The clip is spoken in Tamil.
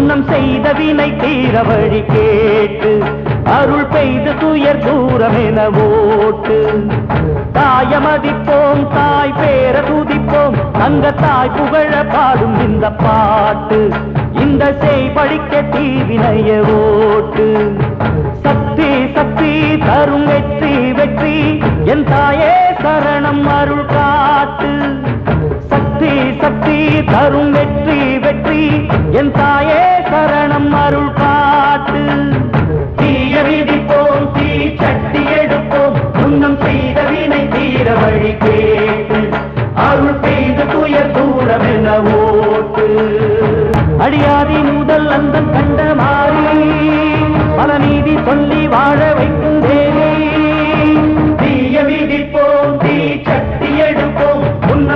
முன்னம் செய்த வினை தீர வழி கேட்டு அருள் பெய்து துயர் தூரம் என ஓட்டு. தாயமதிப்போம் தாய் பேர துதிப்போம் தங்க தாய் புகழ பாடும் இந்த பாட்டு. இந்த செய் படிக்க தீவினைய ஓட்டு. சக்தி சக்தி தரும் வெற்றி வெற்றி என் தாயே சரணம் அருள் காட்டு. சக்தி சக்தி தரும் வெற்றி வெற்றி என் தாயே சரணம் அருள் காட்டு. தீய விதிப்போம் தீ சட்டி எடுப்போம் முன்னம் செய்த வினை தீர வழி கேட்டு அருள் பெய்து துயர்